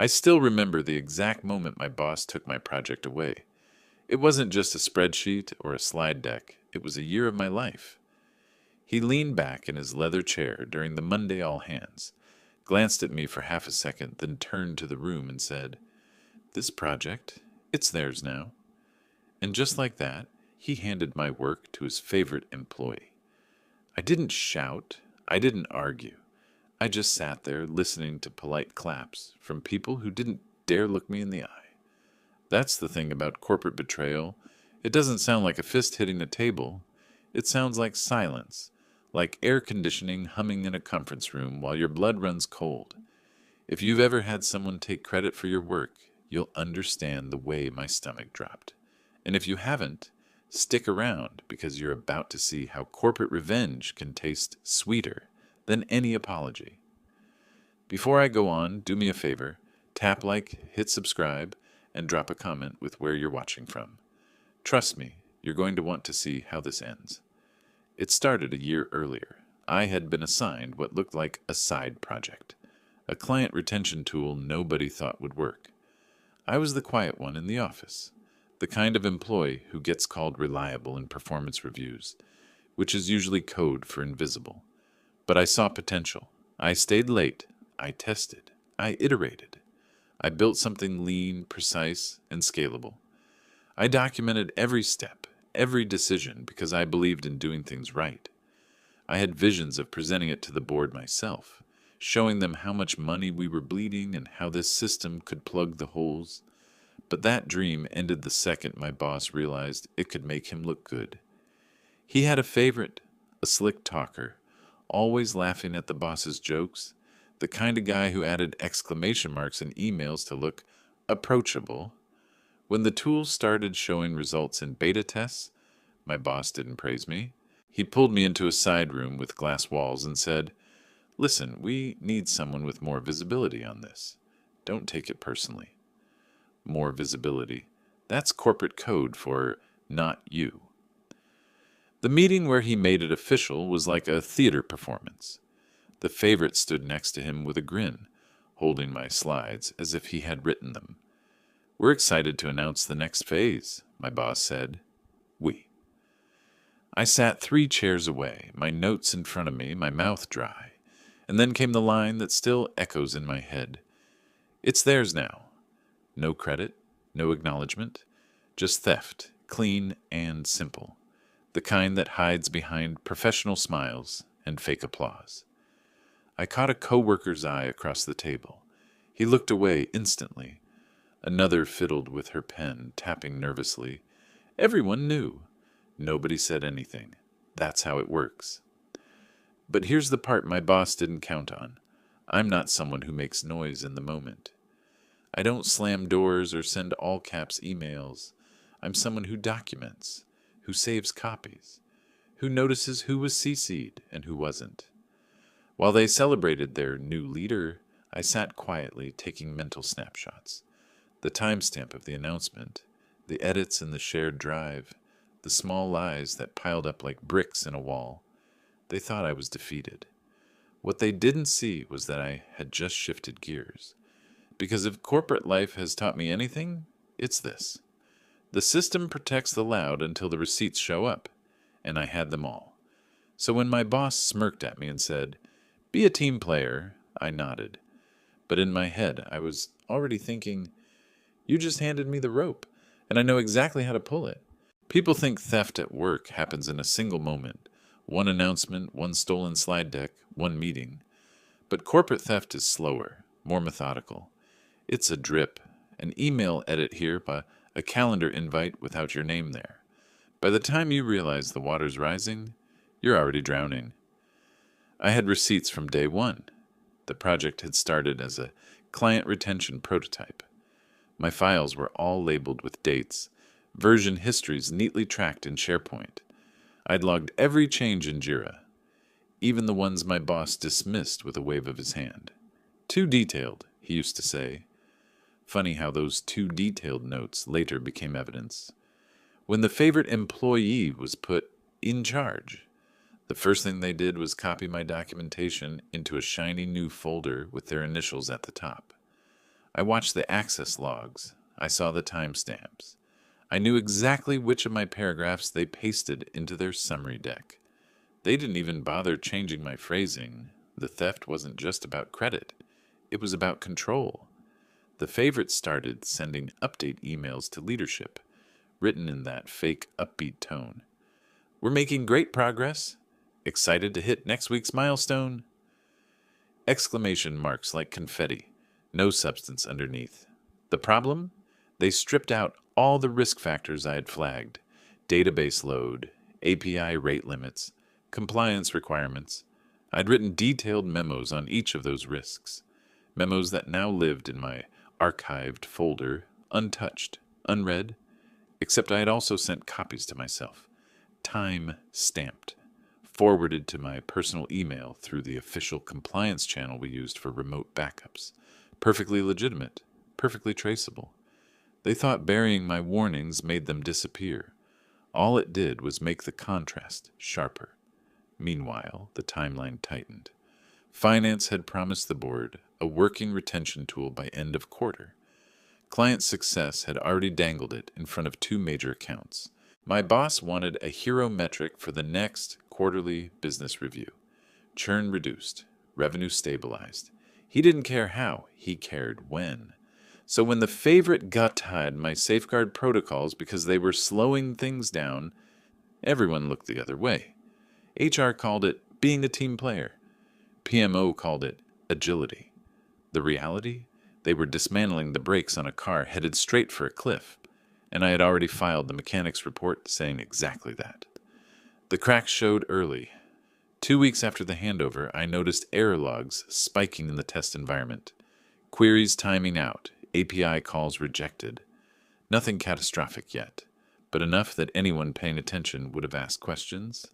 I still remember the exact moment my boss took my project away. It wasn't just a spreadsheet or a slide deck, it was a year of my life. He leaned back in his leather chair during the Monday all hands, glanced at me for half a second, then turned to the room and said, "This project, it's theirs now." And just like that, he handed my work to his favorite employee. I didn't shout, I didn't argue. I just sat there listening to polite claps from people who didn't dare look me in the eye. That's the thing about corporate betrayal. It doesn't sound like a fist hitting a table. It sounds like silence, like air conditioning humming in a conference room while your blood runs cold. If you've ever had someone take credit for your work, you'll understand the way my stomach dropped. And if you haven't, stick around because you're about to see how corporate revenge can taste sweeter than any apology. Before I go on, do me a favor, tap like, hit subscribe, and drop a comment with where you're watching from. Trust me, you're going to want to see how this ends. It started a year earlier. I had been assigned what looked like a side project, a client retention tool nobody thought would work. I was the quiet one in the office, the kind of employee who gets called reliable in performance reviews, which is usually code for invisible. But I saw potential. I stayed late. I tested. I iterated. I built something lean, precise, and scalable. I documented every step, every decision, because I believed in doing things right. I had visions of presenting it to the board myself, showing them how much money we were bleeding and how this system could plug the holes. But that dream ended the second my boss realized it could make him look good. He had a favorite, a slick talker, always laughing at the boss's jokes, the kind of guy who added exclamation marks in emails to look approachable. When the tool started showing results in beta tests, my boss didn't praise me. He pulled me into a side room with glass walls and said, "Listen, we need someone with more visibility on this. Don't take it personally." More visibility. That's corporate code for not you. The meeting where he made it official was like a theater performance. The favorite stood next to him with a grin, holding my slides as if he had written them. "We're excited to announce the next phase," my boss said. We. I sat 3 chairs away, my notes in front of me, my mouth dry. And then came the line that still echoes in my head. "It's theirs now." No credit, no acknowledgement, just theft, clean and simple. The kind that hides behind professional smiles and fake applause. I caught a coworker's eye across the table. He looked away instantly. Another fiddled with her pen, tapping nervously. Everyone knew. Nobody said anything. That's how it works. But here's the part my boss didn't count on. I'm not someone who makes noise in the moment. I don't slam doors or send all-caps emails. I'm someone who documents, who saves copies, who notices who was CC'd and who wasn't. While they celebrated their new leader, I sat quietly taking mental snapshots. The timestamp of the announcement, the edits in the shared drive, the small lies that piled up like bricks in a wall. They thought I was defeated. What they didn't see was that I had just shifted gears. Because if corporate life has taught me anything, it's this. The system protects the loud until the receipts show up, and I had them all. So when my boss smirked at me and said, "Be a team player," I nodded. But in my head, I was already thinking, "You just handed me the rope, and I know exactly how to pull it." People think theft at work happens in a single moment. One announcement, one stolen slide deck, one meeting. But corporate theft is slower, more methodical. It's a drip, an email edit here, by a calendar invite without your name there. By the time you realize the water's rising, you're already drowning. I had receipts from day one. The project had started as a client retention prototype. My files were all labeled with dates, version histories neatly tracked in SharePoint. I'd logged every change in Jira, even the ones my boss dismissed with a wave of his hand. "Too detailed," he used to say. Funny how those too detailed notes later became evidence. When the favorite employee was put in charge, the first thing they did was copy my documentation into a shiny new folder with their initials at the top. I watched the access logs. I saw the timestamps. I knew exactly which of my paragraphs they pasted into their summary deck. They didn't even bother changing my phrasing. The theft wasn't just about credit. It was about control. The favorites started sending update emails to leadership, written in that fake upbeat tone. We're making great progress. Excited to hit next week's milestone. Exclamation marks like confetti. No substance underneath. The problem? They stripped out all the risk factors I had flagged. Database load, API rate limits, compliance requirements. I'd written detailed memos on each of those risks. Memos that now lived in my archived folder, untouched, unread, except I had also sent copies to myself. Time stamped. Forwarded to my personal email through the official compliance channel we used for remote backups. Perfectly legitimate, perfectly traceable. They thought burying my warnings made them disappear. All it did was make the contrast sharper. Meanwhile, the timeline tightened. Finance had promised the board a working retention tool by end of quarter. Client success had already dangled it in front of 2 major accounts. My boss wanted a hero metric for the next quarterly business review. Churn reduced, revenue stabilized. He didn't care how, he cared when. So when the favorite gutted my safeguard protocols because they were slowing things down, everyone looked the other way. HR called it being a team player. PMO called it agility. The reality? They were dismantling the brakes on a car headed straight for a cliff, and I had already filed the mechanics report saying exactly that. The cracks showed early. 2 weeks after the handover, I noticed error logs spiking in the test environment. Queries timing out, API calls rejected. Nothing catastrophic yet, but enough that anyone paying attention would have asked questions.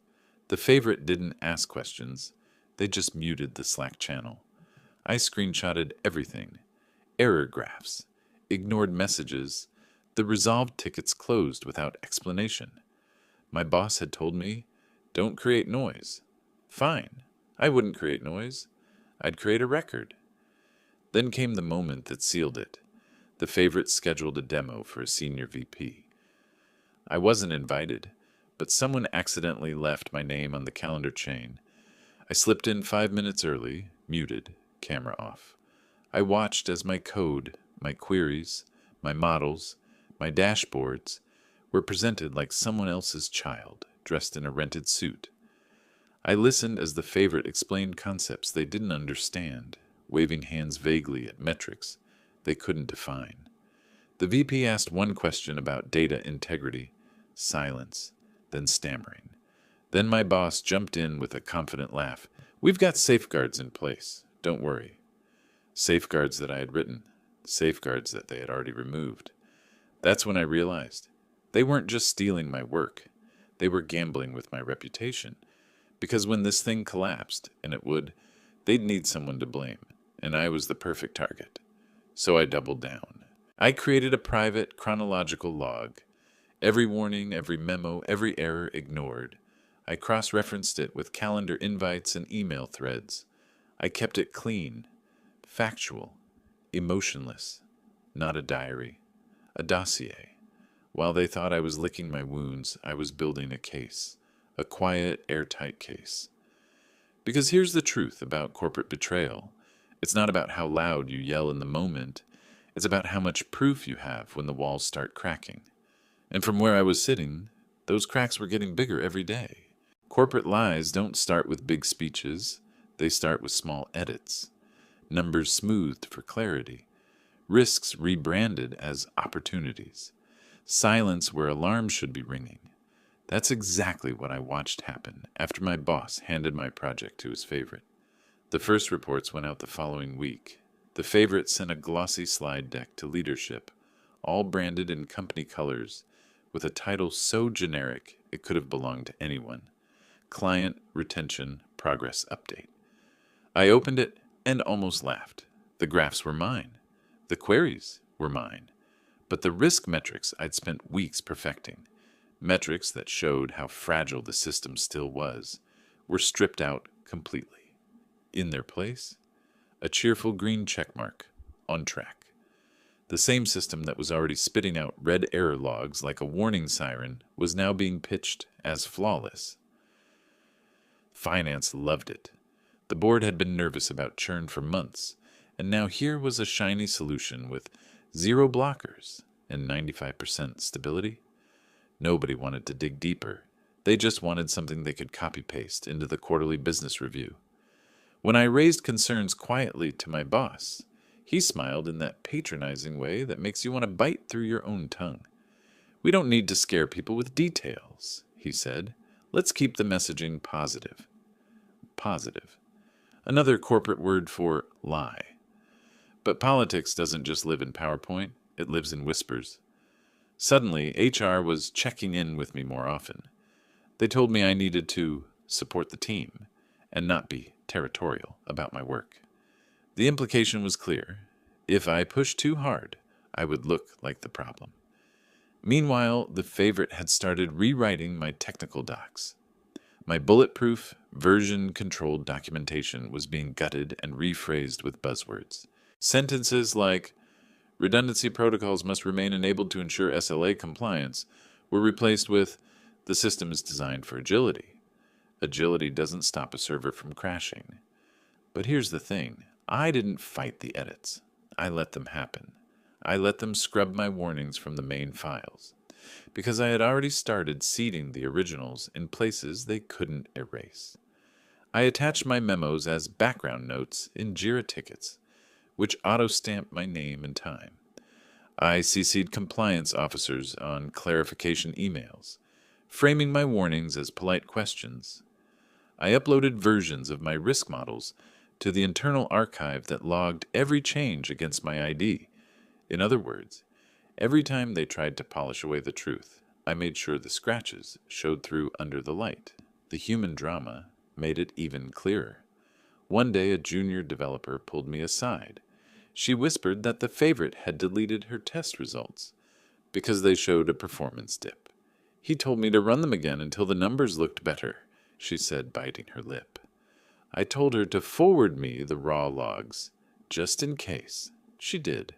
The favorite didn't ask questions. They just muted the Slack channel. I screenshotted everything. Error graphs. Ignored messages. The resolved tickets closed without explanation. My boss had told me, don't create noise. Fine. I wouldn't create noise. I'd create a record. Then came the moment that sealed it. The favorite scheduled a demo for a senior VP. I wasn't invited, but someone accidentally left my name on the calendar chain. I slipped in 5 minutes early, muted, camera off. I watched as my code, my queries, my models, my dashboards were presented like someone else's child, dressed in a rented suit. I listened as the favorite explained concepts they didn't understand, waving hands vaguely at metrics they couldn't define. The VP asked one question about data integrity, silence, then stammering. Then my boss jumped in with a confident laugh. We've got safeguards in place, don't worry. Safeguards that I had written, safeguards that they had already removed. That's when I realized they weren't just stealing my work, they were gambling with my reputation. Because when this thing collapsed, and it would, they'd need someone to blame, and I was the perfect target. So I doubled down. I created a private chronological log. Every warning, every memo, every error ignored. I cross-referenced it with calendar invites and email threads. I kept it clean, factual, emotionless, not a diary, a dossier. While they thought I was licking my wounds, I was building a case, a quiet, airtight case. Because here's the truth about corporate betrayal. It's not about how loud you yell in the moment. It's about how much proof you have when the walls start cracking. And from where I was sitting, those cracks were getting bigger every day. Corporate lies don't start with big speeches. They start with small edits. Numbers smoothed for clarity. Risks rebranded as opportunities. Silence where alarms should be ringing. That's exactly what I watched happen after my boss handed my project to his favorite. The first reports went out the following week. The favorite sent a glossy slide deck to leadership, all branded in company colors, with a title so generic it could have belonged to anyone. Client Retention Progress Update. I opened it and almost laughed. The graphs were mine. The queries were mine. But the risk metrics I'd spent weeks perfecting, metrics that showed how fragile the system still was, were stripped out completely. In their place, a cheerful green checkmark, on track. The same system that was already spitting out red error logs like a warning siren was now being pitched as flawless. Finance loved it. The board had been nervous about churn for months, and now here was a shiny solution with 0 blockers and 95% stability. Nobody wanted to dig deeper. They just wanted something they could copy-paste into the quarterly business review. When I raised concerns quietly to my boss, he smiled in that patronizing way that makes you want to bite through your own tongue. "We don't need to scare people with details," he said. "Let's keep the messaging positive." Positive. Another corporate word for lie. But politics doesn't just live in PowerPoint, it lives in whispers. Suddenly, HR was checking in with me more often. They told me I needed to support the team and not be territorial about my work. The implication was clear. If I pushed too hard, I would look like the problem. Meanwhile, the favorite had started rewriting my technical docs. My bulletproof, version-controlled documentation was being gutted and rephrased with buzzwords. Sentences like, "Redundancy protocols must remain enabled to ensure SLA compliance," were replaced with, "The system is designed for agility. Agility doesn't stop a server from crashing." But here's the thing. I didn't fight the edits. I let them happen. I let them scrub my warnings from the main files, because I had already started seeding the originals in places they couldn't erase. I attached my memos as background notes in Jira tickets, which auto-stamped my name and time. I CC'd compliance officers on clarification emails, framing my warnings as polite questions. I uploaded versions of my risk models to the internal archive that logged every change against my ID. In other words, every time they tried to polish away the truth, I made sure the scratches showed through under the light. The human drama made it even clearer. One day a junior developer pulled me aside. She whispered that the favorite had deleted her test results because they showed a performance dip. "He told me to run them again until the numbers looked better," she said, biting her lip. I told her to forward me the raw logs, just in case. She did.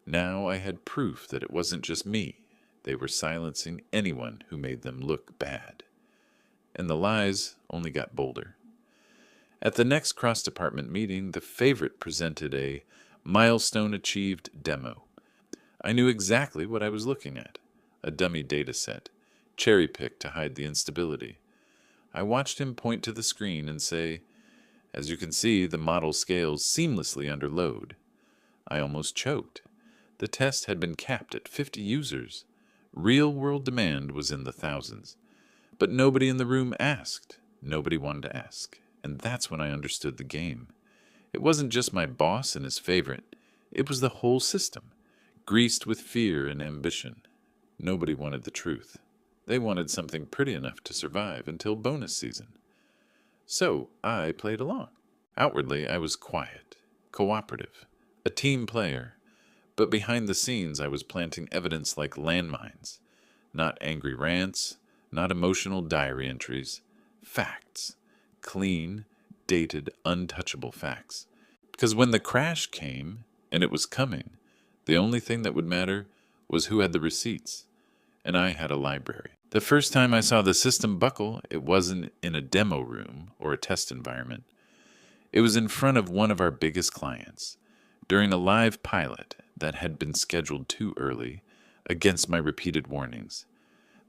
Now I had proof that it wasn't just me. They were silencing anyone who made them look bad. And the lies only got bolder. At the next cross-department meeting, the favorite presented a milestone-achieved demo. I knew exactly what I was looking at. A dummy data set, cherry-picked to hide the instability. I watched him point to the screen and say, "As you can see, the model scales seamlessly under load." I almost choked. The test had been capped at 50 users. Real-world demand was in the thousands. But nobody in the room asked. Nobody wanted to ask. And that's when I understood the game. It wasn't just my boss and his favorite. It was the whole system, greased with fear and ambition. Nobody wanted the truth. They wanted something pretty enough to survive until bonus season. So I played along. Outwardly, I was quiet, cooperative, a team player. But behind the scenes, I was planting evidence like landmines. Not angry rants, not emotional diary entries. Facts. Clean, dated, untouchable facts. Because when the crash came, and it was coming, the only thing that would matter was who had the receipts. And I had a library. The first time I saw the system buckle, it wasn't in a demo room or a test environment. It was in front of one of our biggest clients, during a live pilot that had been scheduled too early, against my repeated warnings.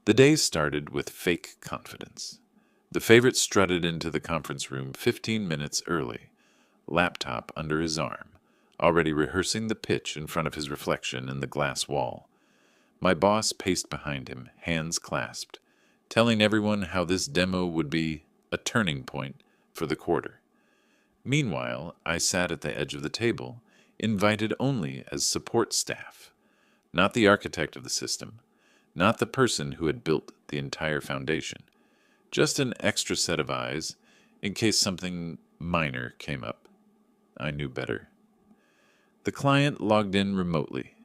The day started with fake confidence. The favorite strutted into the conference room 15 minutes early, laptop under his arm, already rehearsing the pitch in front of his reflection in the glass wall. My boss paced behind him, hands clasped, telling everyone how this demo would be a turning point for the quarter. Meanwhile, I sat at the edge of the table, invited only as support staff, not the architect of the system, not the person who had built the entire foundation, just an extra set of eyes in case something minor came up. I knew better. The client logged in remotely.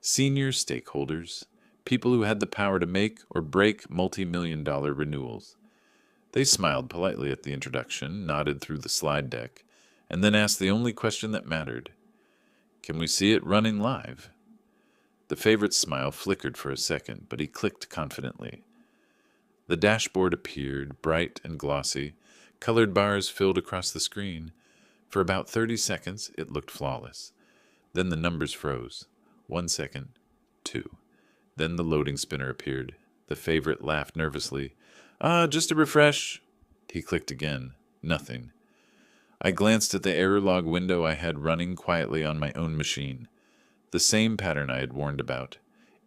Senior stakeholders, people who had the power to make or break multi-million-dollar renewals. They smiled politely at the introduction, nodded through the slide deck, and then asked the only question that mattered. "Can we see it running live?" The favorite's smile flickered for a second, but he clicked confidently. The dashboard appeared, bright and glossy. Colored bars filled across the screen. For about 30 seconds, it looked flawless. Then the numbers froze. 1 second, 2. Then the loading spinner appeared. The favorite laughed nervously. Just a refresh. He clicked again. Nothing. I glanced at the error log window I had running quietly on my own machine. The same pattern I had warned about.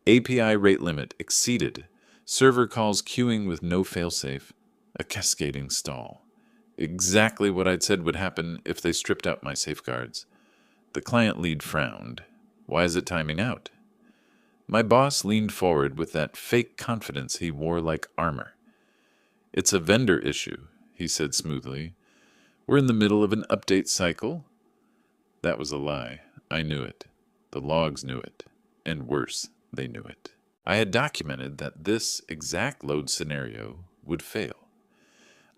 API rate limit exceeded. Server calls queuing with no failsafe. A cascading stall. Exactly what I'd said would happen if they stripped out my safeguards. The client lead frowned. Why is it timing out? My boss leaned forward with that fake confidence he wore like armor. It's a vendor issue, he said smoothly. We're in the middle of an update cycle. That was a lie. I knew it. The logs knew it. And worse, they knew it. I had documented that this exact load scenario would fail.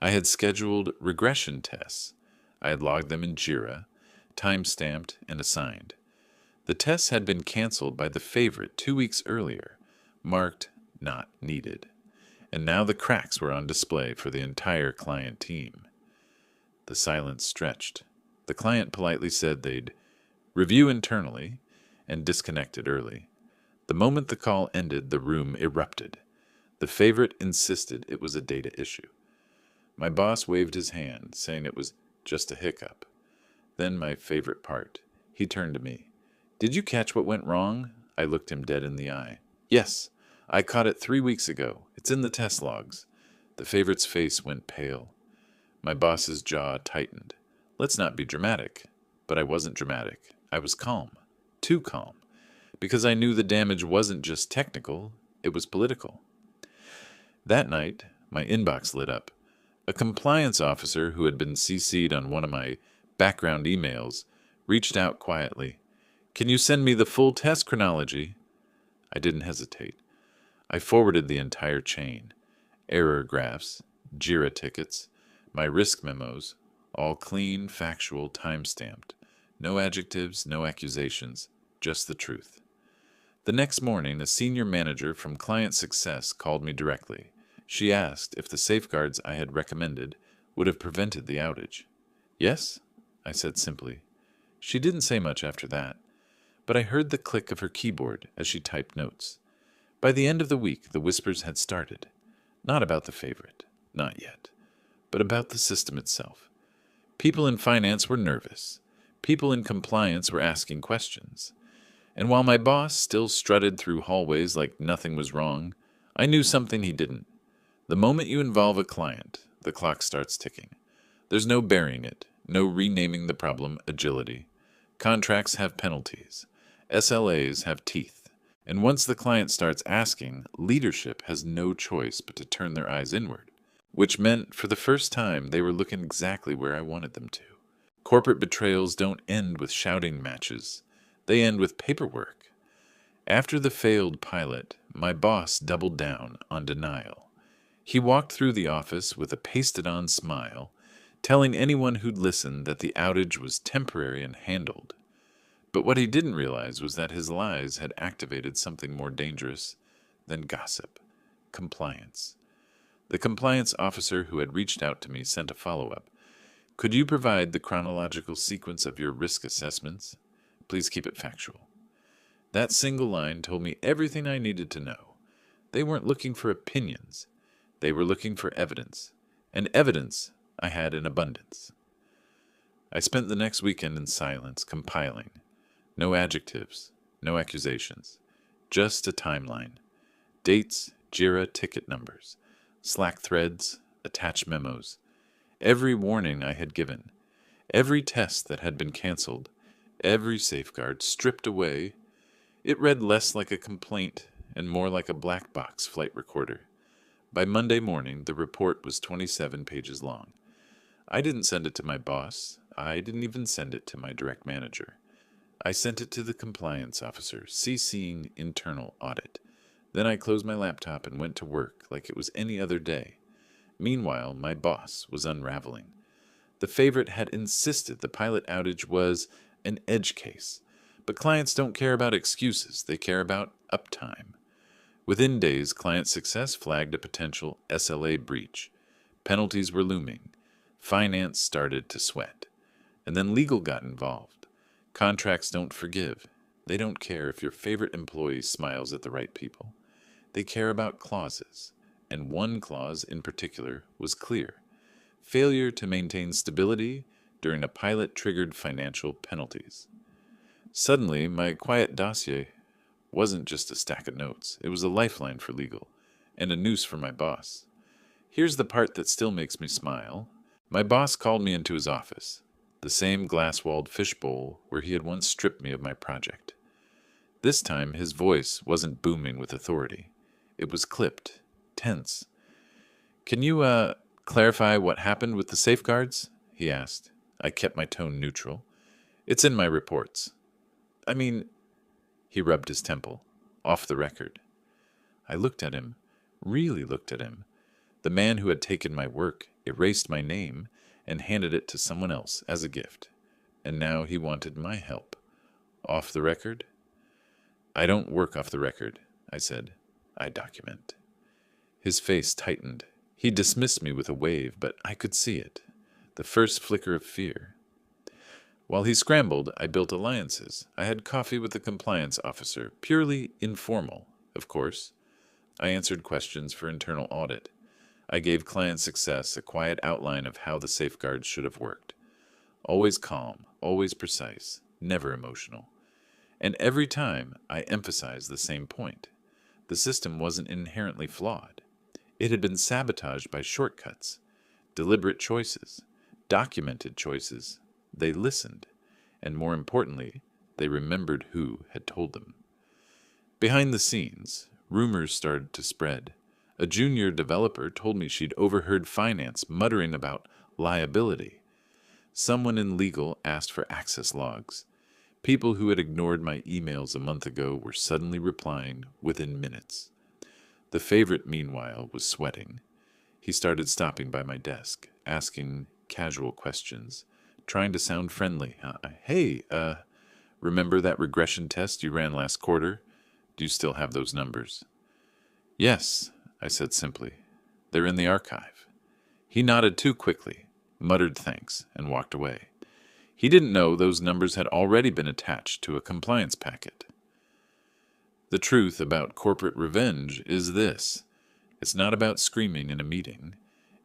I had scheduled regression tests. I had logged them in Jira, time-stamped and assigned. The tests had been canceled by the favorite 2 weeks earlier, marked not needed. And now the cracks were on display for the entire client team. The silence stretched. The client politely said they'd review internally and disconnected early. The moment the call ended, the room erupted. The favorite insisted it was a data issue. My boss waved his hand, saying it was just a hiccup. Then my favorite part. He turned to me. Did you catch what went wrong? I looked him dead in the eye. Yes, I caught it 3 weeks ago. It's in the test logs. The favorite's face went pale. My boss's jaw tightened. Let's not be dramatic. But I wasn't dramatic. I was calm. Too calm. Because I knew the damage wasn't just technical, it was political. That night, my inbox lit up. A compliance officer who had been CC'd on one of my background emails reached out quietly. Can you send me the full test chronology? I didn't hesitate. I forwarded the entire chain. Error graphs, Jira tickets, my risk memos, all clean, factual, time-stamped. No adjectives, no accusations, just the truth. The next morning, a senior manager from Client Success called me directly. She asked if the safeguards I had recommended would have prevented the outage. Yes, I said simply. She didn't say much after that, but I heard the click of her keyboard as she typed notes. By the end of the week, the whispers had started. Not about the favorite, not yet, but about the system itself. People in finance were nervous. People in compliance were asking questions. And while my boss still strutted through hallways like nothing was wrong, I knew something he didn't. The moment you involve a client, the clock starts ticking. There's no burying it, no renaming the problem agility. Contracts have penalties. SLAs have teeth. And once the client starts asking, leadership has no choice but to turn their eyes inward, which meant for the first time they were looking exactly where I wanted them to. Corporate betrayals don't end with shouting matches. They end with paperwork. After the failed pilot, my boss doubled down on denial. He walked through the office with a pasted-on smile, telling anyone who'd listen that the outage was temporary and handled. But what he didn't realize was that his lies had activated something more dangerous than gossip: compliance. The compliance officer who had reached out to me sent a follow-up. Could you provide the chronological sequence of your risk assessments? Please keep it factual. That single line told me everything I needed to know. They weren't looking for opinions. They were looking for evidence. And evidence I had in abundance. I spent the next weekend in silence, compiling. No adjectives, no accusations. Just a timeline. Dates, Jira ticket numbers, Slack threads, attached memos. Every warning I had given. Every test that had been canceled. Every safeguard stripped away. It read less like a complaint and more like a black box flight recorder. By Monday morning, the report was 27 pages long. I didn't send it to my boss. I didn't even send it to my direct manager. I sent it to the compliance officer, CCing internal audit. Then I closed my laptop and went to work like it was any other day. Meanwhile, my boss was unraveling. The favorite had insisted the pilot outage was an edge case. But clients don't care about excuses, they care about uptime. Within days, client success flagged a potential SLA breach. Penalties were looming. Finance started to sweat. And then legal got involved. Contracts don't forgive. They don't care if your favorite employee smiles at the right people. They care about clauses. And one clause in particular was clear: failure to maintain stability during a pilot-triggered financial penalties. Suddenly, my quiet dossier wasn't just a stack of notes. It was a lifeline for legal, and a noose for my boss. Here's the part that still makes me smile. My boss called me into his office, the same glass-walled fishbowl where he had once stripped me of my project. This time, his voice wasn't booming with authority. It was clipped, tense. "Can you, clarify what happened with the safeguards?" he asked. I kept my tone neutral. "It's in my reports." "I mean," he rubbed his temple, "off the record." I looked at him, really looked at him. The man who had taken my work, erased my name, and handed it to someone else as a gift. And now he wanted my help. Off the record? "I don't work off the record," I said. "I document." His face tightened. He dismissed me with a wave, but I could see it. The first flicker of fear. While he scrambled, I built alliances. I had coffee with the compliance officer, purely informal, of course. I answered questions for internal audit. I gave client success a quiet outline of how the safeguards should have worked. Always calm, always precise, never emotional. And every time, I emphasized the same point. The system wasn't inherently flawed. It had been sabotaged by shortcuts, deliberate choices, documented choices. They listened, and more importantly, they remembered who had told them. Behind the scenes, rumors started to spread. A junior developer told me she'd overheard finance muttering about liability. Someone in legal asked for access logs. People who had ignored my emails a month ago were suddenly replying within minutes. The favorite, meanwhile, was sweating. He started stopping by my desk, asking casual questions, trying to sound friendly. "Hey, remember that regression test you ran last quarter? Do you still have those numbers?" "Yes," I said simply. "They're in the archive." He nodded too quickly, muttered thanks, and walked away. He didn't know those numbers had already been attached to a compliance packet. The truth about corporate revenge is this: it's not about screaming in a meeting.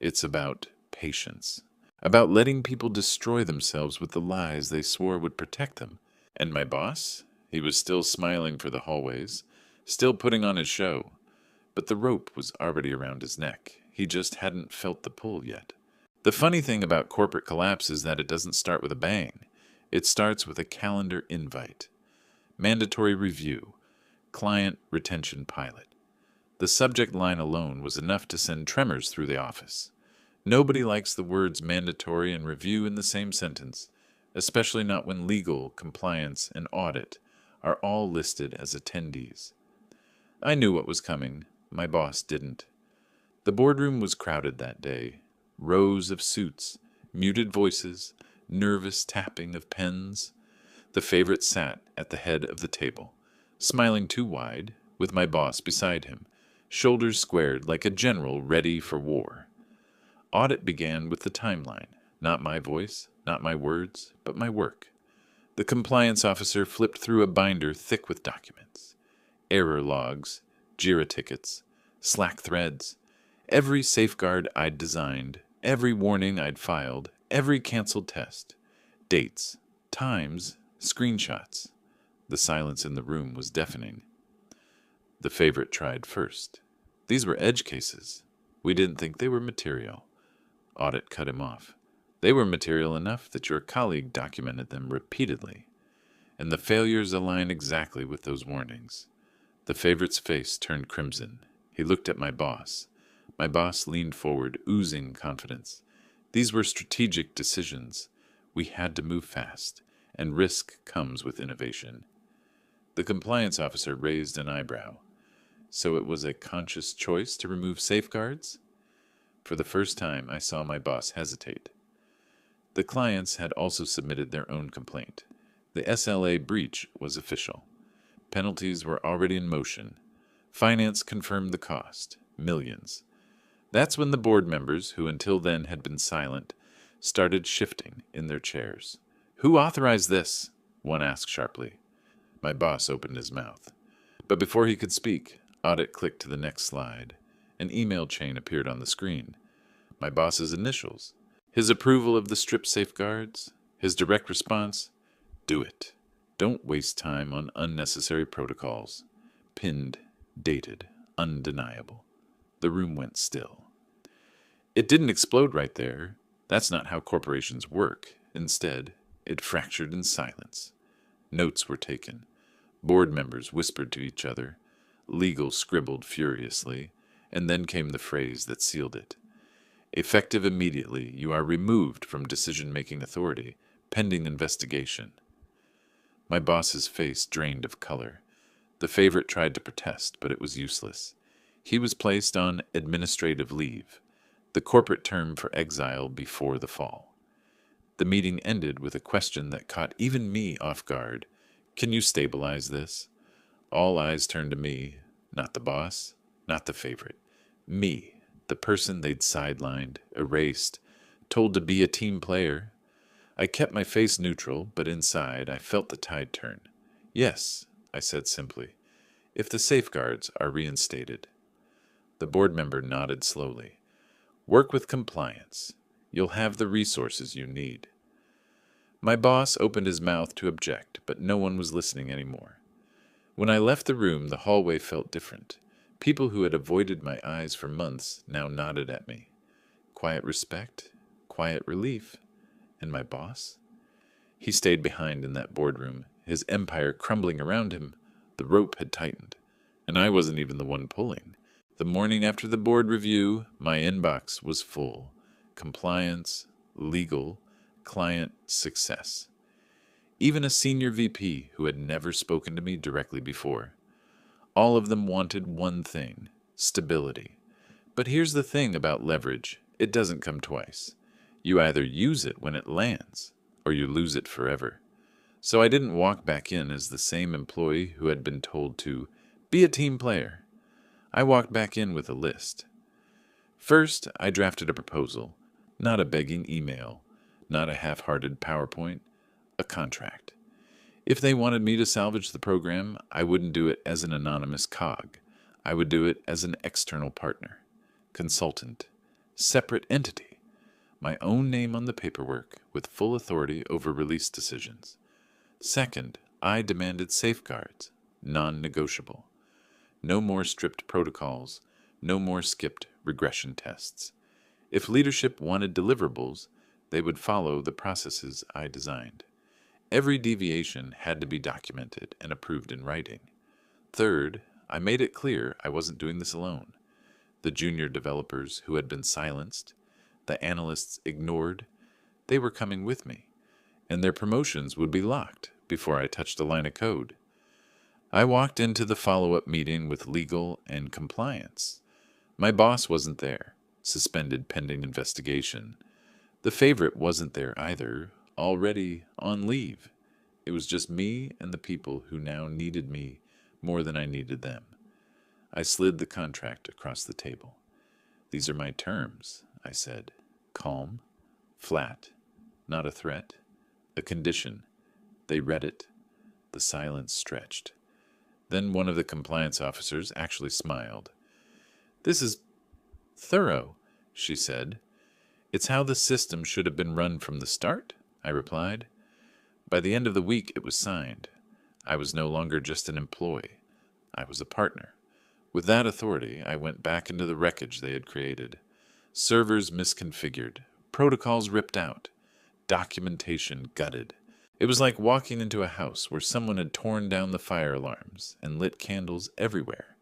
It's about patience. About letting people destroy themselves with the lies they swore would protect them. And my boss? He was still smiling for the hallways, still putting on his show. But the rope was already around his neck. He just hadn't felt the pull yet. The funny thing about corporate collapse is that it doesn't start with a bang. It starts with a calendar invite. Mandatory review. Client retention pilot. The subject line alone was enough to send tremors through the office. Nobody likes the words mandatory and review in the same sentence, especially not when legal, compliance, and audit are all listed as attendees. I knew what was coming. My boss didn't. The boardroom was crowded that day. Rows of suits, muted voices, nervous tapping of pens. The favorite sat at the head of the table, smiling too wide, with my boss beside him, shoulders squared like a general ready for war. Audit began with the timeline. Not my voice, not my words, but my work. The compliance officer flipped through a binder thick with documents. Error logs, JIRA tickets, Slack threads, every safeguard I'd designed, every warning I'd filed, every canceled test, dates, times, screenshots. The silence in the room was deafening. The favorite tried first. These were edge cases. We didn't think they were material. Audit cut him off. They were material enough that your colleague documented them repeatedly. And the failures align exactly with those warnings. The favorite's face turned crimson. He looked at my boss. My boss leaned forward, oozing confidence. These were strategic decisions. We had to move fast, and risk comes with innovation. The compliance officer raised an eyebrow. So it was a conscious choice to remove safeguards? For the first time, I saw my boss hesitate. The clients had also submitted their own complaint. The SLA breach was official. Penalties were already in motion. Finance confirmed the cost, millions. That's when the board members, who until then had been silent, started shifting in their chairs. "Who authorized this?" one asked sharply. My boss opened his mouth. But before he could speak, Audit clicked to the next slide. An email chain appeared on the screen. My boss's initials. His approval of the strip safeguards. His direct response, "Do it. Don't waste time on unnecessary protocols." Pinned, dated, undeniable. The room went still. It didn't explode right there. That's not how corporations work. Instead, it fractured in silence. Notes were taken. Board members whispered to each other. Legal scribbled furiously, and then came the phrase that sealed it. "Effective immediately, you are removed from decision-making authority, pending investigation." My boss's face drained of color. The favorite tried to protest, but it was useless. He was placed on administrative leave, the corporate term for exile before the fall. The meeting ended with a question that caught even me off guard. "Can you stabilize this?" All eyes turned to me, not the boss, not the favorite. Me, the person they'd sidelined, erased, told to be a team player. I kept my face neutral, but inside I felt the tide turn. "Yes," I said simply, "if the safeguards are reinstated." The board member nodded slowly. "Work with compliance. You'll have the resources you need." My boss opened his mouth to object, but no one was listening anymore. When I left the room, the hallway felt different. People who had avoided my eyes for months now nodded at me. Quiet respect, quiet relief. And my boss? He stayed behind in that boardroom, his empire crumbling around him. The rope had tightened, and I wasn't even the one pulling. The morning after the board review, my inbox was full. Compliance, legal, client, success. Even a senior VP who had never spoken to me directly before. All of them wanted one thing, stability. But here's the thing about leverage, it doesn't come twice. You either use it when it lands, or you lose it forever. So I didn't walk back in as the same employee who had been told to be a team player. I walked back in with a list. First, I drafted a proposal, not a begging email, not a half-hearted PowerPoint, a contract. If they wanted me to salvage the program, I wouldn't do it as an anonymous cog. I would do it as an external partner, consultant, separate entity. My own name on the paperwork, with full authority over release decisions. Second, I demanded safeguards, non-negotiable. No more stripped protocols, no more skipped regression tests. If leadership wanted deliverables, they would follow the processes I designed. Every deviation had to be documented and approved in writing. Third, I made it clear I wasn't doing this alone. The junior developers who had been silenced, the analysts ignored, they were coming with me, and their promotions would be locked before I touched a line of code. I walked into the follow-up meeting with legal and compliance. My boss wasn't there, suspended pending investigation. The favorite wasn't there either, already on leave. It was just me and the people who now needed me more than I needed them. I slid the contract across the table. "These are my terms," I said. Calm, flat, not a threat, a condition. They read it. The silence stretched. Then one of the compliance officers actually smiled. "This is thorough," she said. "It's how the system should have been run from the start," I replied. By the end of the week, it was signed. I was no longer just an employee. I was a partner. With that authority, I went back into the wreckage they had created. Servers misconfigured, protocols ripped out, documentation gutted. It was like walking into a house where someone had torn down the fire alarms and lit candles everywhere.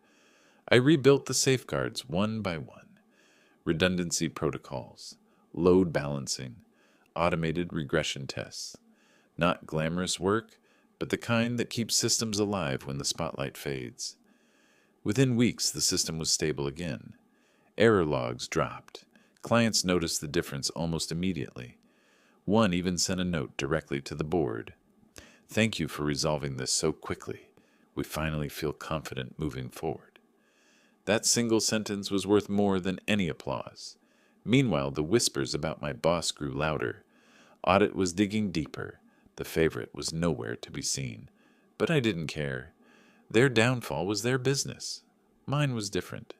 I rebuilt the safeguards one by one. Redundancy protocols, load balancing, automated regression tests. Not glamorous work, but the kind that keeps systems alive when the spotlight fades. Within weeks, the system was stable again. Error logs dropped. Clients noticed the difference almost immediately. One even sent a note directly to the board. Thank you for resolving this so quickly. We finally feel confident moving forward." That single sentence was worth more than any applause. Meanwhile, the whispers about my boss grew louder. Audit was digging deeper. The favorite was nowhere to be seen. But I didn't care. Their downfall was their business. Mine was different.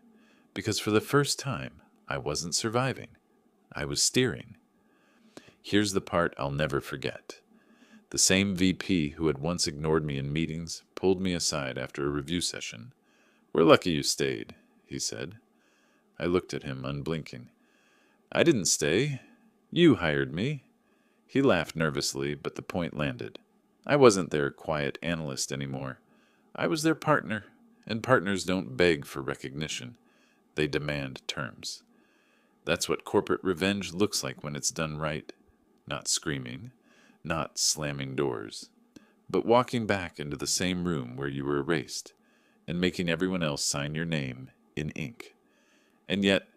Because for the first time, I wasn't surviving. I was steering. Here's the part I'll never forget. The same VP who had once ignored me in meetings pulled me aside after a review session. "We're lucky you stayed," he said. I looked at him, unblinking. "I didn't stay. You hired me." He laughed nervously, but the point landed. I wasn't their quiet analyst anymore. I was their partner, and partners don't beg for recognition. They demand terms. That's what corporate revenge looks like when it's done right. Not screaming, not slamming doors, but walking back into the same room where you were erased, and making everyone else sign your name in ink. And yet,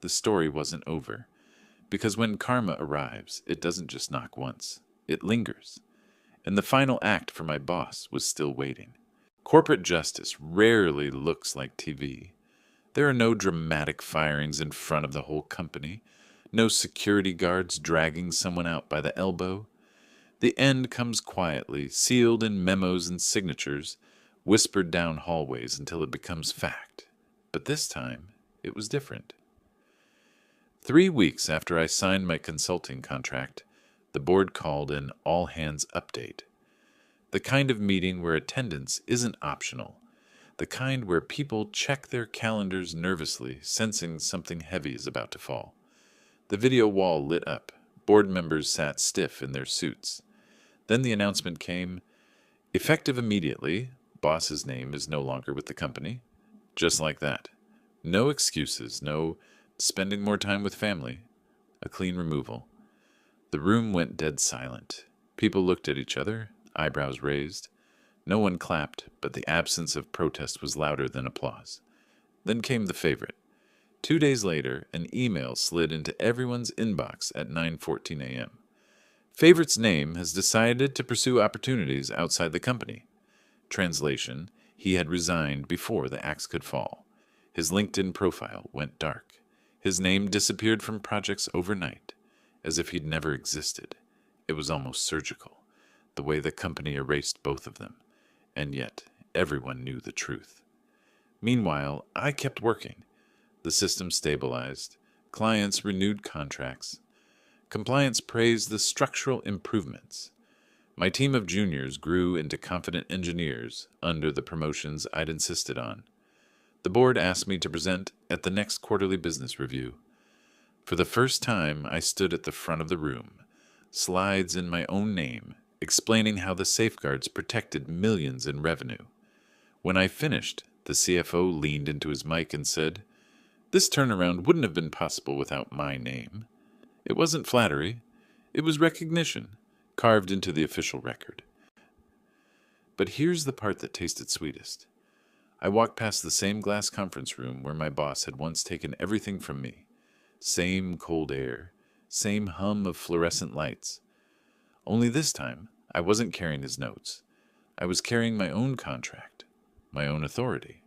the story wasn't over. Because when karma arrives, it doesn't just knock once. It lingers. And the final act for my boss was still waiting. Corporate justice rarely looks like TV. There are no dramatic firings in front of the whole company, no security guards dragging someone out by the elbow. The end comes quietly, sealed in memos and signatures, whispered down hallways until it becomes fact. But this time, it was different. 3 weeks after I signed my consulting contract, the board called an all-hands update. The kind of meeting where attendance isn't optional. The kind where people check their calendars nervously, sensing something heavy is about to fall. The video wall lit up. Board members sat stiff in their suits. Then the announcement came, "Effective immediately, boss's name is no longer with the company." Just like that. No excuses, no spending more time with family. A clean removal. The room went dead silent. People looked at each other, eyebrows raised. No one clapped, but the absence of protest was louder than applause. Then came the favorite. 2 days later, an email slid into everyone's inbox at 9:14 a.m. Favorite's name has decided to pursue opportunities outside the company. Translation, he had resigned before the axe could fall. His LinkedIn profile went dark. His name disappeared from projects overnight, as if he'd never existed. It was almost surgical, the way the company erased both of them. And yet, everyone knew the truth. Meanwhile, I kept working. The system stabilized. Clients renewed contracts. Compliance praised the structural improvements. My team of juniors grew into confident engineers under the promotions I'd insisted on. The board asked me to present at the next quarterly business review. For the first time, I stood at the front of the room, slides in my own name, explaining how the safeguards protected millions in revenue. When I finished, the CFO leaned into his mic and said, "This turnaround wouldn't have been possible without my name." It wasn't flattery. It was recognition, carved into the official record. But here's the part that tasted sweetest. I walked past the same glass conference room where my boss had once taken everything from me. Same cold air, same hum of fluorescent lights. Only this time, I wasn't carrying his notes. I was carrying my own contract, my own authority,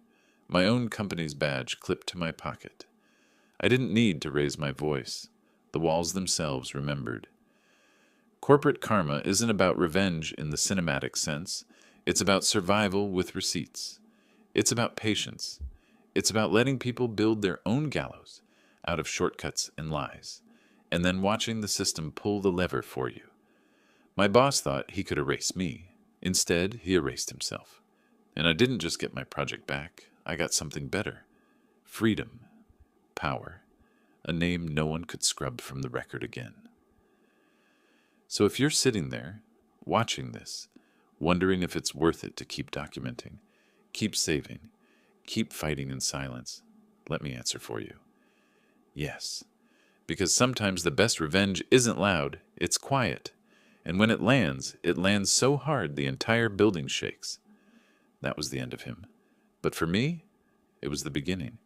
my own company's badge clipped to my pocket. I didn't need to raise my voice. The walls themselves remembered. Corporate karma isn't about revenge in the cinematic sense. It's about survival with receipts. It's about patience. It's about letting people build their own gallows out of shortcuts and lies, and then watching the system pull the lever for you. My boss thought he could erase me. Instead, he erased himself. And I didn't just get my project back. I got something better. Freedom. Power. A name no one could scrub from the record again. So if you're sitting there, watching this, wondering if it's worth it to keep documenting, keep saving, keep fighting in silence, let me answer for you. Yes. Because sometimes the best revenge isn't loud, it's quiet. And when it lands so hard the entire building shakes. That was the end of him. But for me, it was the beginning.